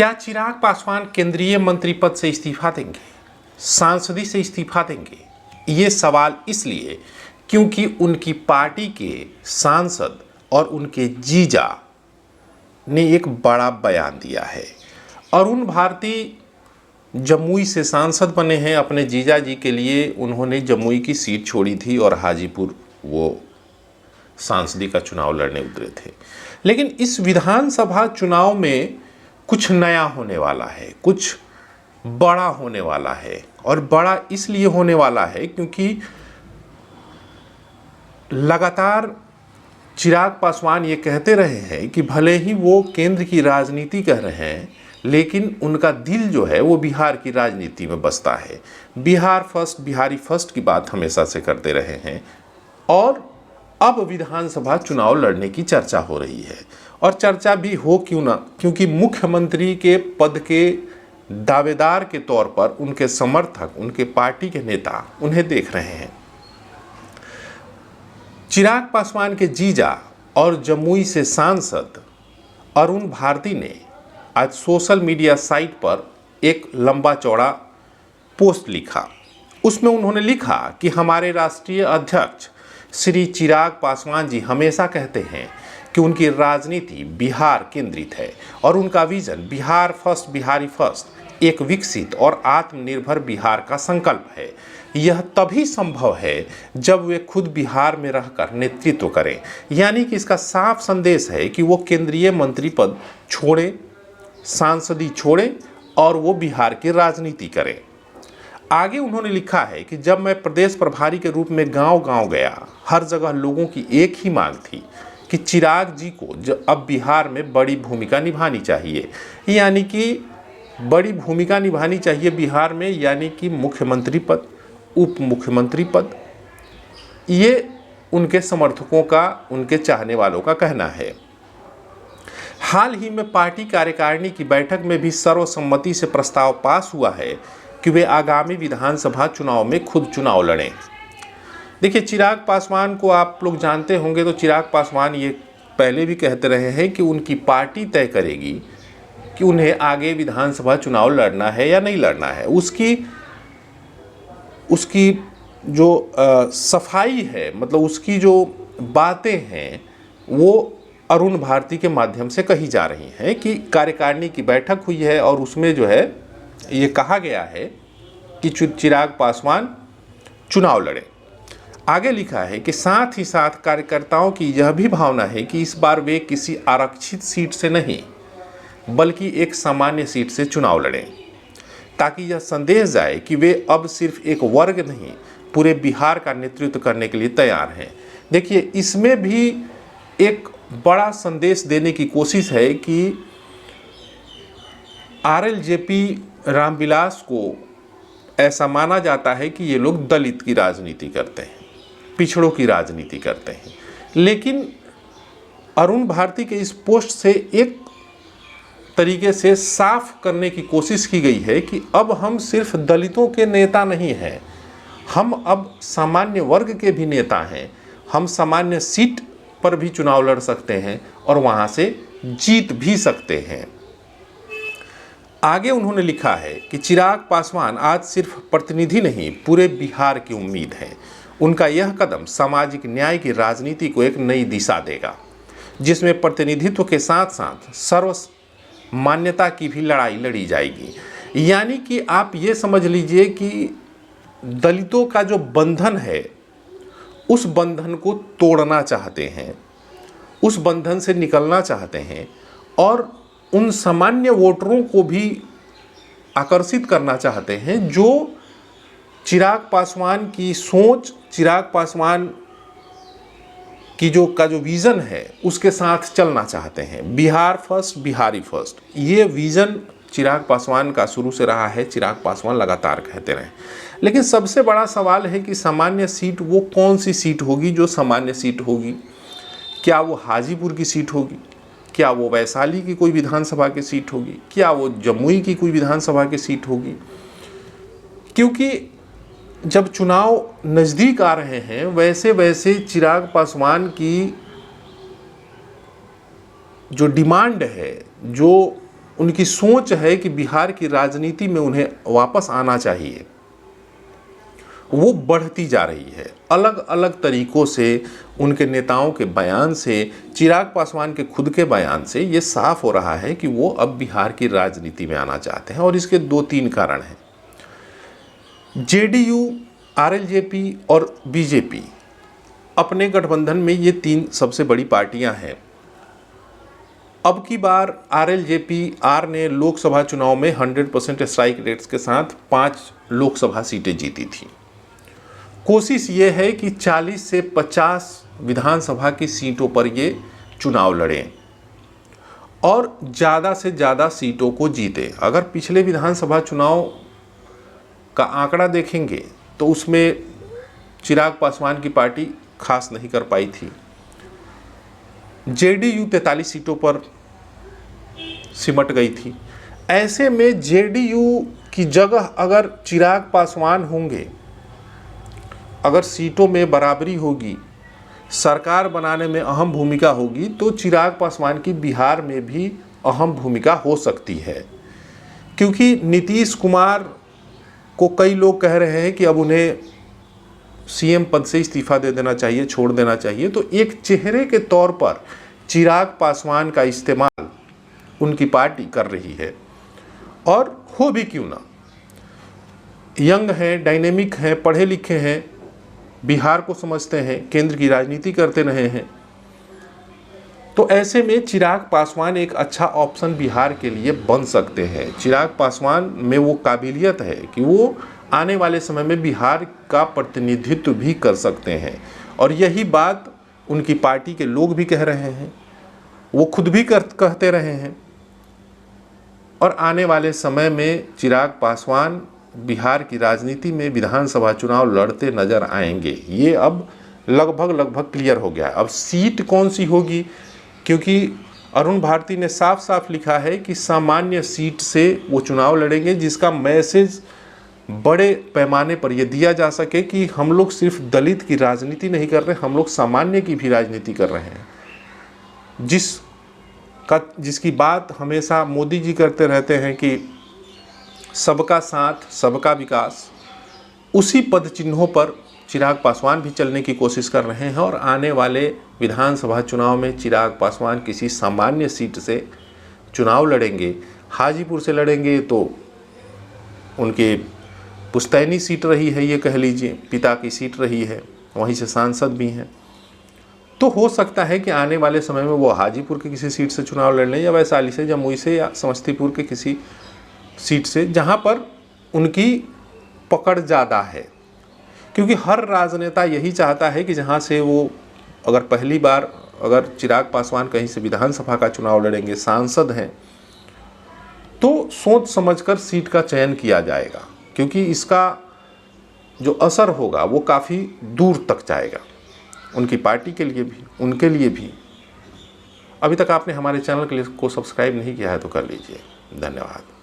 क्या चिराग पासवान केंद्रीय मंत्री पद से इस्तीफा देंगे, सांसदी से इस्तीफा देंगे? ये सवाल इसलिए क्योंकि उनकी पार्टी के सांसद और उनके जीजा ने एक बड़ा बयान दिया है। अरुण भारती जमुई से सांसद बने हैं। अपने जीजा जी के लिए उन्होंने जमुई की सीट छोड़ी थी और हाजीपुर वो सांसदी का चुनाव लड़ने उतरे थे। लेकिन इस विधानसभा चुनाव में कुछ नया होने वाला है, कुछ बड़ा होने वाला है। और बड़ा इसलिए होने वाला है क्योंकि लगातार चिराग पासवान ये कहते रहे हैं कि भले ही वो केंद्र की राजनीति कर रहे हैं, लेकिन उनका दिल जो है वो बिहार की राजनीति में बसता है। बिहार फर्स्ट, बिहारी फर्स्ट की बात हमेशा से करते रहे हैं। और अब विधानसभा चुनाव लड़ने की चर्चा हो रही है। और चर्चा भी हो क्यों ना, क्योंकि मुख्यमंत्री के पद के दावेदार के तौर पर उनके समर्थक, उनके पार्टी के नेता उन्हें देख रहे हैं। चिराग पासवान के जीजा और जमुई से सांसद अरुण भारती ने आज सोशल मीडिया साइट पर एक लंबा चौड़ा पोस्ट लिखा। उसमें उन्होंने लिखा कि हमारे राष्ट्रीय अध्यक्ष श्री चिराग पासवान जी हमेशा कहते हैं कि उनकी राजनीति बिहार केंद्रित है और उनका vision Bihar first, Bihari first, एक विकसित और आत्मनिर्भर बिहार का संकल्प है। यह तभी संभव है जब वे खुद बिहार में रहकर नेतृत्व करें। यानी कि इसका साफ संदेश है कि वो केंद्रीय मंत्री पद छोड़ें, सांसदी छोड़ें और वो बिहार की राजनीति करें। आगे उन्होंने लिखा है कि जब मैं प्रदेश प्रभारी के रूप में गांव-गांव गया, हर जगह लोगों की एक ही मांग थी कि चिराग जी को अब बिहार में बड़ी भूमिका निभानी चाहिए। यानी कि बड़ी भूमिका निभानी चाहिए बिहार में, यानी कि मुख्यमंत्री पद, उप मुख्यमंत्री पद। ये उनके समर्थकों का, उनके चाहने वालों का कहना है। हाल ही में पार्टी कार्यकारिणी की बैठक में भी सर्वसम्मति से प्रस्ताव पास हुआ है कि वे आगामी विधानसभा चुनाव में खुद चुनाव लड़ें। देखिए, चिराग पासवान को आप लोग जानते होंगे तो चिराग पासवान ये पहले भी कहते रहे हैं कि उनकी पार्टी तय करेगी कि उन्हें आगे विधानसभा चुनाव लड़ना है या नहीं लड़ना है। उसकी जो सफाई है, मतलब उसकी जो बातें हैं, वो अरुण भारती के माध्यम से कही जा रही हैं कि कार्यकारिणी की बैठक हुई है और उसमें जो है ये कहा गया है कि चिराग पासवान चुनाव लड़े। आगे लिखा है कि साथ ही साथ कार्यकर्ताओं की यह भी भावना है कि इस बार वे किसी आरक्षित सीट से नहीं बल्कि एक सामान्य सीट से चुनाव लड़ें, ताकि यह संदेश जाए कि वे अब सिर्फ एक वर्ग नहीं, पूरे बिहार का नेतृत्व करने के लिए तैयार हैं। देखिए, इसमें भी एक बड़ा संदेश देने की कोशिश है कि आरएलजेपी रामविलास को ऐसा माना जाता है कि ये लोग दलित की राजनीति करते हैं, पिछड़ों की राजनीति करते हैं। लेकिन अरुण भारती के इस पोस्ट से एक तरीके से साफ करने की कोशिश की गई है कि अब हम सिर्फ दलितों के नेता नहीं हैं, हम अब सामान्य वर्ग के भी नेता हैं। हम सामान्य सीट पर भी चुनाव लड़ सकते हैं और वहाँ से जीत भी सकते हैं। आगे उन्होंने लिखा है कि चिराग पासवान आज सिर्फ प्रतिनिधि नहीं, पूरे बिहार की उम्मीद है। उनका यह कदम सामाजिक न्याय की राजनीति को एक नई दिशा देगा, जिसमें प्रतिनिधित्व के साथ साथ सर्व मान्यता की भी लड़ाई लड़ी जाएगी। यानी कि आप ये समझ लीजिए कि दलितों का जो बंधन है, उस बंधन को तोड़ना चाहते हैं, उस बंधन से निकलना चाहते हैं और उन सामान्य वोटरों को भी आकर्षित करना चाहते हैं जो चिराग पासवान की सोच, चिराग पासवान की जो विज़न है उसके साथ चलना चाहते हैं। बिहार फर्स्ट, बिहारी फर्स्ट, ये विज़न चिराग पासवान का शुरू से रहा है। चिराग पासवान लगातार कहते रहे। लेकिन सबसे बड़ा सवाल है कि सामान्य सीट वो कौन सी सीट होगी जो सामान्य सीट होगी? क्या वो हाजीपुर की सीट होगी? क्या वो वैशाली की कोई विधानसभा की सीट होगी? क्या वो जमुई की कोई विधानसभा की सीट होगी? क्योंकि जब चुनाव नज़दीक आ रहे हैं, वैसे वैसे चिराग पासवान की जो डिमांड है, जो उनकी सोच है कि बिहार की राजनीति में उन्हें वापस आना चाहिए, वो बढ़ती जा रही है। अलग अलग तरीकों से, उनके नेताओं के बयान से, चिराग पासवान के खुद के बयान से ये साफ हो रहा है कि वो अब बिहार की राजनीति में आना चाहते हैं। और इसके 2-3 कारण हैं। जेडीयू, आरएलजेपी और बीजेपी, अपने गठबंधन में ये 3 सबसे बड़ी पार्टियां हैं। अब की बार आर ने लोकसभा चुनाव में 100% स्ट्राइक रेट्स के साथ 5 लोकसभा सीटें जीती थी। कोशिश ये है कि 40 से 50 विधानसभा की सीटों पर ये चुनाव लड़ें और ज़्यादा से ज़्यादा सीटों को जीते। अगर पिछले विधानसभा चुनाव का आंकड़ा देखेंगे तो उसमें चिराग पासवान की पार्टी खास नहीं कर पाई थी। जेडीयू 43 सीटों पर सिमट गई थी। ऐसे में जेडीयू की जगह अगर चिराग पासवान होंगे, अगर सीटों में बराबरी होगी, सरकार बनाने में अहम भूमिका होगी, तो चिराग पासवान की बिहार में भी अहम भूमिका हो सकती है। क्योंकि नीतीश कुमार को कई लोग कह रहे हैं कि अब उन्हें सीएम पद से इस्तीफा दे देना चाहिए, छोड़ देना चाहिए। तो एक चेहरे के तौर पर चिराग पासवान का इस्तेमाल उनकी पार्टी कर रही है। और हो भी क्यों ना, यंग हैं, डायनेमिक हैं, पढ़े लिखे हैं, बिहार को समझते हैं, केंद्र की राजनीति करते रहे हैं। तो ऐसे में चिराग पासवान एक अच्छा ऑप्शन बिहार के लिए बन सकते हैं। चिराग पासवान में वो काबिलियत है कि वो आने वाले समय में बिहार का प्रतिनिधित्व भी कर सकते हैं। और यही बात उनकी पार्टी के लोग भी कह रहे हैं, वो खुद भी कहते रहे हैं। और आने वाले समय में चिराग पासवान बिहार की राजनीति में विधानसभा चुनाव लड़ते नजर आएंगे। ये अब लगभग क्लियर हो गया है। अब सीट कौन सी होगी, क्योंकि अरुण भारती ने साफ साफ लिखा है कि सामान्य सीट से वो चुनाव लड़ेंगे, जिसका मैसेज बड़े पैमाने पर यह दिया जा सके कि हम लोग सिर्फ दलित की राजनीति नहीं कर रहे, हम लोग सामान्य की भी राजनीति कर रहे हैं। जिसकी बात हमेशा मोदी जी करते रहते हैं कि सबका साथ, सबका विकास, उसी पद चिन्हों पर चिराग पासवान भी चलने की कोशिश कर रहे हैं। और आने वाले विधानसभा चुनाव में चिराग पासवान किसी सामान्य सीट से चुनाव लड़ेंगे। हाजीपुर से लड़ेंगे तो उनके पुश्तैनी सीट रही है, ये कह लीजिए, पिता की सीट रही है, वहीं से सांसद भी हैं। तो हो सकता है कि आने वाले समय में वो हाजीपुर के किसी सीट से चुनाव लड़ लें, या वैशाली से, जमुई से, या समस्तीपुर के किसी सीट से जहां पर उनकी पकड़ ज़्यादा है। क्योंकि हर राजनेता यही चाहता है कि जहां से वो, अगर पहली बार अगर चिराग पासवान कहीं से विधानसभा का चुनाव लड़ेंगे, सांसद हैं, तो सोच समझकर सीट का चयन किया जाएगा। क्योंकि इसका जो असर होगा वो काफ़ी दूर तक जाएगा, उनकी पार्टी के लिए भी, उनके लिए भी। अभी तक आपने हमारे चैनल को सब्सक्राइब नहीं किया है तो कर लीजिए। धन्यवाद।